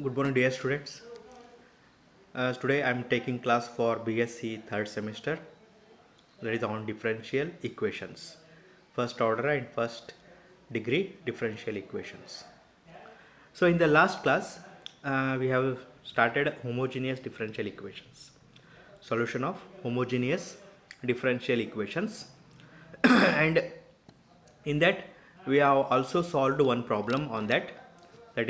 Good morning, dear students. Today I am taking class for BSc third semester. That is on differential equations, first order and first degree differential equations. So in the last class, we have started homogeneous differential equations, solution of homogeneous differential equations, and in that we have also solved one problem on that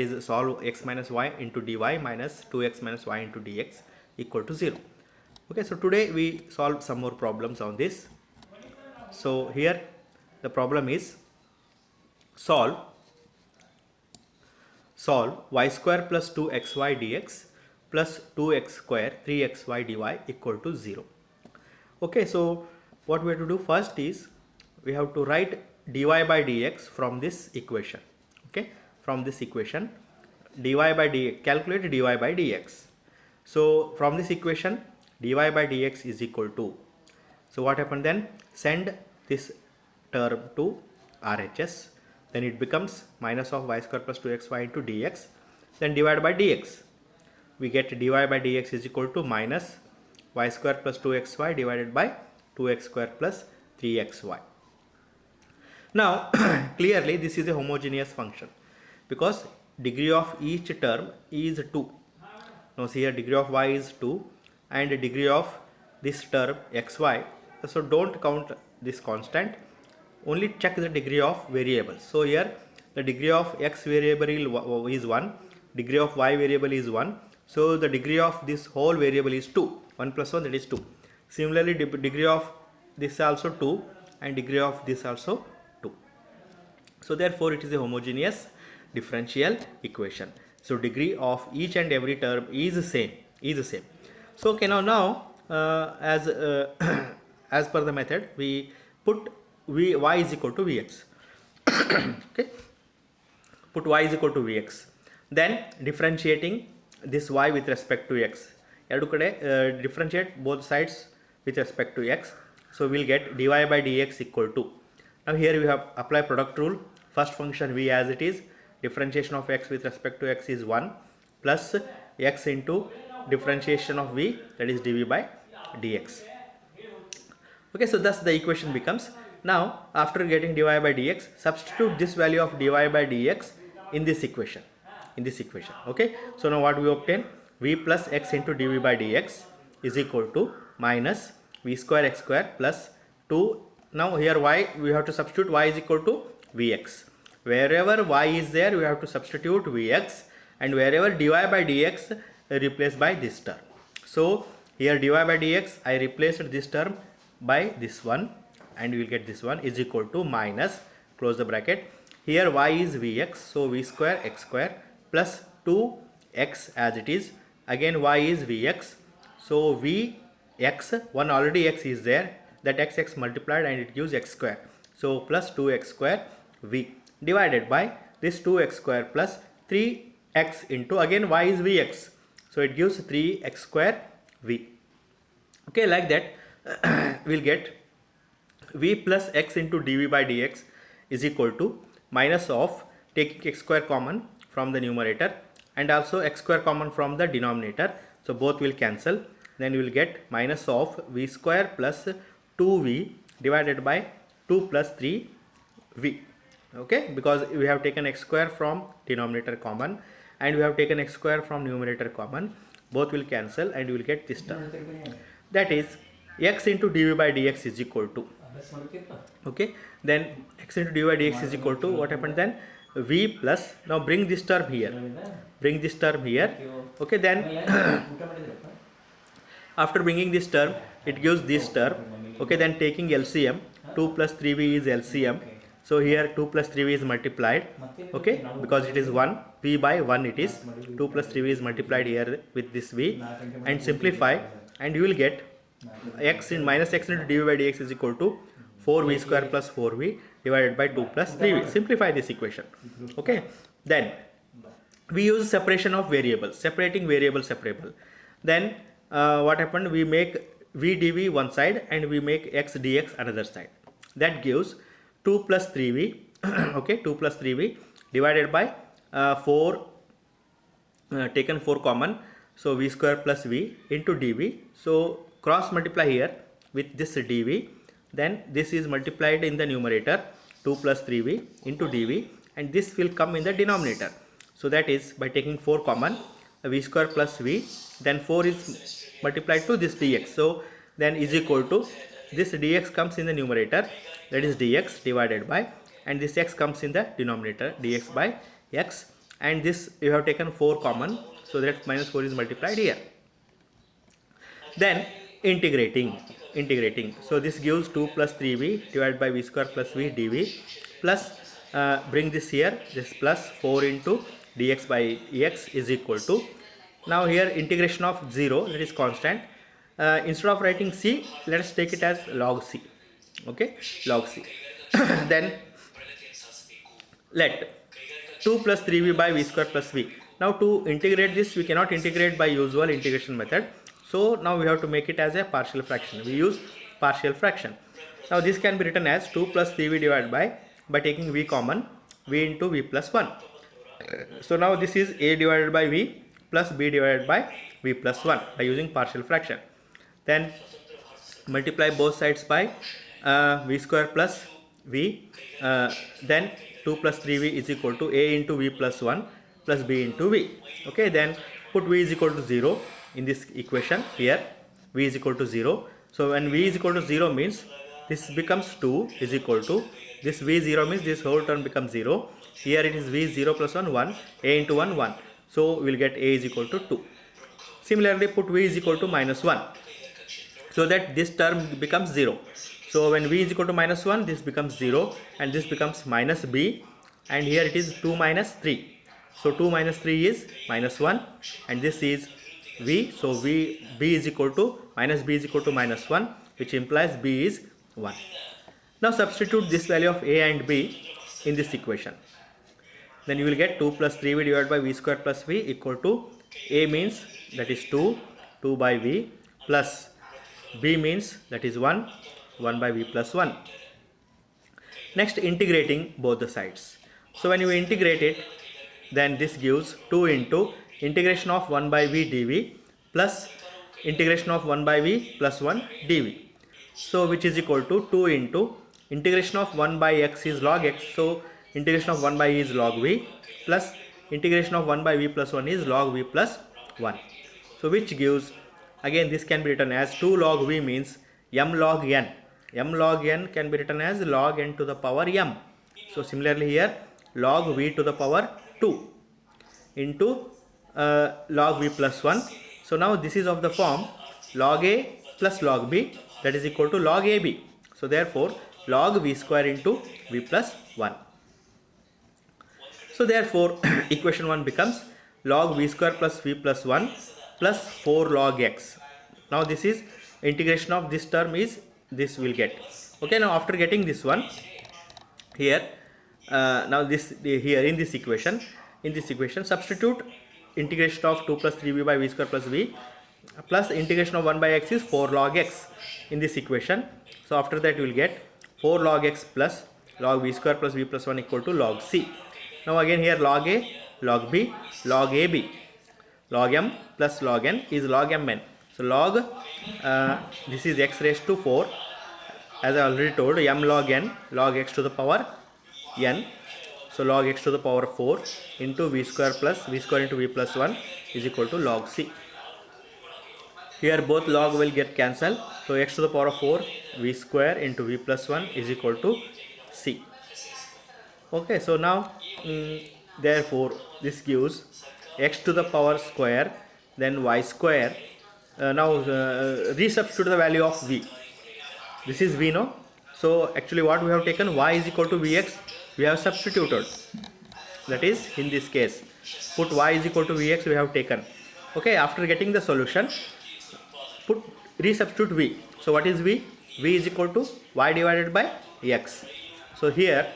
is solve x minus y into dy minus 2x minus y into dx equal to 0. Okay, so today we solve some more problems on this. So here the problem is solve y square plus 2xy dx plus 2x square 3xy dy equal to 0. Okay, so what we have to do first is we have to write dy by dx from this equation. Okay, from this equation dy by dx, calculate dy by dx. So from this equation dy by dx is equal to, so what happened then, send this term to RHS, then it becomes minus of y square plus 2xy into dx, then divide by dx. We get dy by dx is equal to minus y square plus 2xy divided by 2x square plus 3xy. Now clearly this is a homogeneous function because degree of each term is 2. Now see here degree of y is 2 and degree of this term xy. So don't count this constant, only check the degree of variables. So here the degree of x variable is 1, degree of y variable is 1. So the degree of this whole variable is 2. 1 plus 1, that is 2. Similarly degree of this also 2 and degree of this also 2. So therefore it is a homogeneous differential equation. So degree of each and every term is the same. So okay, now as per the method we put y is equal to vx. Okay, put y is equal to vx, then differentiating this y with respect to x. Differentiate both sides with respect to x. So we'll get dy by dx equal to, now here we have apply product rule. First function v as it is, differentiation of x with respect to x is 1 plus x into differentiation of v, that is dv by dx. Okay, so thus the equation becomes, now after getting dy by dx, substitute this value of dy by dx in this equation. Okay, so now what we obtain, v plus x into dv by dx is equal to minus v square x square plus 2. Now here y we have to substitute, y is equal to vx. Wherever y is there we have to substitute vx, and wherever dy by dx replace by this term. So here dy by dx I replaced this term by this one, and you will get this one is equal to minus, close the bracket. Here y is vx, so v square x square plus 2x as it is, again y is vx, so vx, one already x is there, that x multiplied and it gives x square, so plus 2x square v divided by this 2x square plus 3x into, again y is vx, so it gives 3x square v. Okay, like that we'll get v plus x into dv by dx is equal to minus of taking x square common from the numerator and also x square common from the denominator, so both will cancel, then you will get minus of v square plus 2v divided by 2 plus 3v. Okay, because we have taken x square from denominator common and we have taken x square from numerator common, both will cancel and you will get this term, that is x into dv by dx is equal to, okay, then x into dv by dx is equal to, what happened then, v plus, now bring this term here, okay, then after bringing this term it gives this term, okay, then taking LCM, 2 plus 3v is LCM, so here 2 plus 3v is multiplied, okay, because it is 1, v by 1 it is, 2 plus 3v is multiplied here with this v, and simplify, and you will get x in minus x into dv by dx is equal to 4v square plus 4v divided by 2 plus 3v. Simplify this equation. Okay, then we use separation of variables, separating variable separable. Then what happened, we make v dv one side and we make x dx another side, that gives 2 plus 3v okay, 2 plus 3v divided by 4 taken 4 common, so v square plus v into dv. So cross multiply here with this dv, then this is multiplied in the numerator 2 plus 3v into dv, and this will come in the denominator. So that is by taking 4 common, v square plus v, then 4 is multiplied to this dx. So then is equal to this dx comes in the numerator, that is dx divided by, and this x comes in the denominator, dx by x, and this you have taken 4 common, so that minus 4 is multiplied here. Then integrating, so this gives 2 plus 3v divided by v square plus v dv, plus bring this here, this plus 4 into dx by x is equal to, now here integration of 0, that is constant, instead of writing c, let us take it as log c. Okay, log c. Then let 2 plus 3v by v square plus v. Now to integrate this, we cannot integrate by usual integration method, so now we have to make it as a partial fraction. We use partial fraction. Now this can be written as 2 plus 3v divided by taking v common, v into v plus 1. So now this is a divided by v plus b divided by v plus 1 by using partial fraction. Then multiply both sides by v square plus v, then 2 plus 3v is equal to a into v plus 1 plus b into v. Okay, then put v is equal to 0 in this equation. Here v is equal to 0. So when v is equal to 0 means this becomes 2 is equal to, this v 0 means this whole term becomes 0. Here it is v 0 plus 1 1, a into 1 1. So we will get a is equal to 2. Similarly put v is equal to minus 1, so that this term becomes 0. So when v is equal to minus 1, this becomes 0 and this becomes minus b, and here it is 2 minus 3. So 2 minus 3 is minus 1, and this is v. So b is equal to minus b is equal to minus 1, which implies b is 1. Now substitute this value of a and b in this equation. Then you will get 2 plus 3v divided by v square plus v equal to, a means that is 2 by v, plus b means that is 1 by v plus 1. Next integrating both the sides. So when you integrate it, then this gives 2 into integration of 1 by v dv plus integration of 1 by v plus 1 dv. So which is equal to 2 into integration of 1 by x is log x, so integration of 1 by e is log v, plus integration of 1 by v plus 1 is log v plus 1. So which gives, again this can be written as 2 log v means m log n. M log n can be written as log n to the power m. So similarly here log v to the power 2 into log v plus 1. So now this is of the form log a plus log b, that is equal to log ab. So therefore log v square into v plus 1. So therefore equation 1 becomes log v square plus v plus 1 plus 4 log x. Now this is integration of this term is this will get. Okay, now after getting this one here, now this here in this equation substitute integration of 2 plus 3v by v square plus v plus integration of 1 by x is 4 log x in this equation. So after that you will get 4 log x plus log v square plus v plus 1 equal to log c. Now again here log a, log b, log ab, log m plus log n is log mn. So log this is x raised to 4, as I already told, m log n, log x to the power n. So log x to the power 4 into v square plus v square into v plus 1 is equal to log c. Here both log will get cancelled. So x to the power of 4 v square into v plus 1 is equal to c. Okay, so now therefore this gives x to the power square, then y square. Now resubstitute the value of v. This is v, no? So actually what we have taken, y is equal to vx, we have substituted. That is in this case put y is equal to vx we have taken. Okay, after getting the solution put resubstitute v. So what is v? V is equal to y divided by x. So here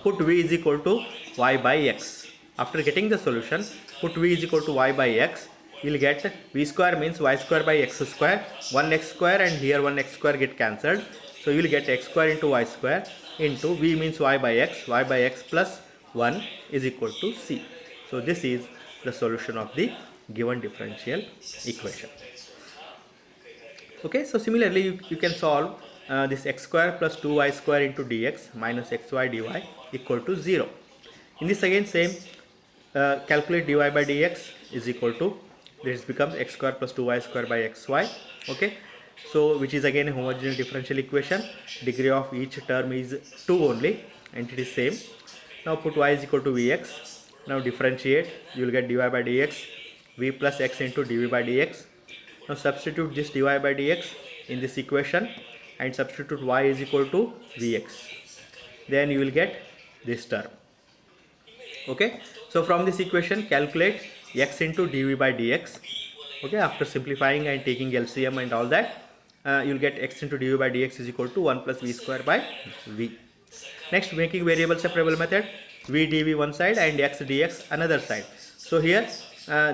put v is equal to y by x. After getting the solution put v is equal to y by x, you will get v square means y square by x square, 1x square and here 1x square get cancelled. So you will get x square into y square into v means y by x plus 1 is equal to c. So this is the solution of the given differential equation. Okay, so similarly you can solve this x square plus 2y square into dx minus xy dy equal to 0. In this again same, calculate dy by dx is equal to, this becomes x square plus 2y square by xy. Okay, so which is again a homogeneous differential equation. Degree of each term is 2 only and it is same. Now put y is equal to vx. Now differentiate, you will get dy by dx v plus x into dv by dx. Now substitute this dy by dx in this equation and substitute y is equal to vx. Then you will get this term. Okay, so from this equation calculate x into dv by dx. Okay, after simplifying and taking LCM and all that, you will get x into dv by dx is equal to 1 plus v square by v. Next, making variable separable method, v dv one side and x dx another side. So here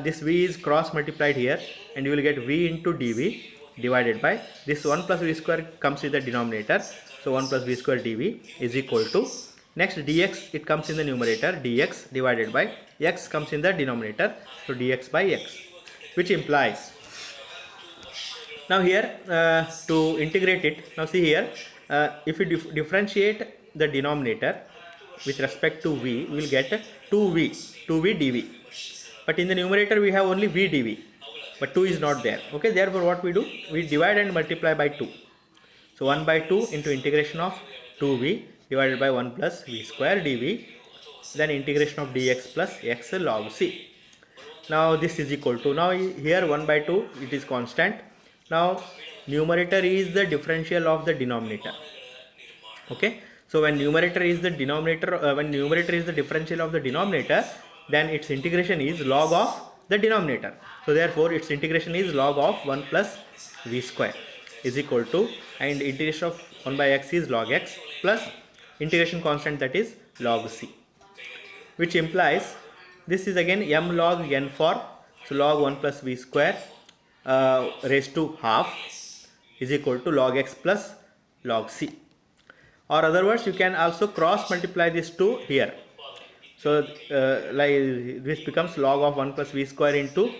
this v is cross multiplied here and you will get v into dv divided by this 1 plus v square comes in the denominator. So 1 plus v square dv is equal to, next dx it comes in the numerator, dx divided by x comes in the denominator, so dx by x, which implies, now here to integrate it, now see here, if you differentiate the denominator with respect to v, we will get 2v dv, but in the numerator we have only v dv, but 2 is not there. Okay, therefore what we do, we divide and multiply by 2. So 1 by 2 into integration of 2v divided by 1 plus v square dv, then integration of dx plus x log c. Now this is equal to, now here 1 by 2 it is constant. Now numerator is the differential of the denominator. Okay, so when numerator is the denominator, when numerator is the differential of the denominator, then its integration is log of the denominator. So therefore its integration is log of 1 plus v square is equal to, and integration of 1 by x is log x plus integration constant, that is log c, which implies this is again m log n for, so log 1 plus v square raised to half is equal to log x plus log c. Or other words, you can also cross multiply these two here. So like this becomes log of 1 plus v square into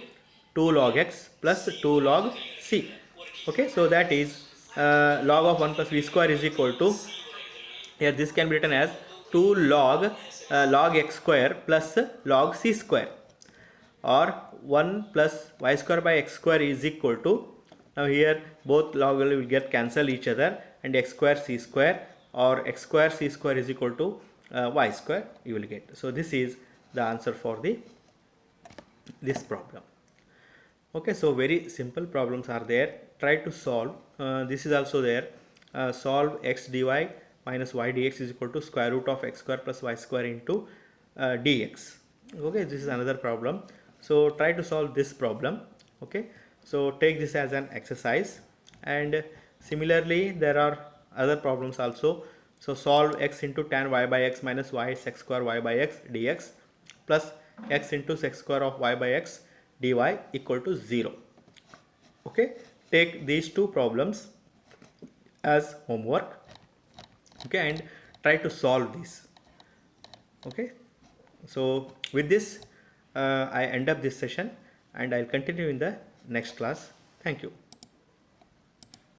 2 log x plus 2 log c. Okay, so that is log of 1 plus v square is equal to, here this can be written as 2 log log x square plus log c square, or 1 plus y square by x square is equal to, now here both log will get cancel each other and x square c square, or x square c square is equal to y square you will get. So this is the answer for this problem. Okay, so very simple problems are there, try to solve. This is also there, solve x dy minus y dx is equal to square root of x square plus y square into dx. Okay, this is another problem, so try to solve this problem. Okay, so take this as an exercise, and similarly there are other problems also. So solve x into tan y by x minus y sec square y by x dx plus x into sec square of y by x dy equal to 0. Okay, take these two problems as homework. Okay, and try to solve this. Okay, so with this I end up this session and I'll continue in the next class. Thank you.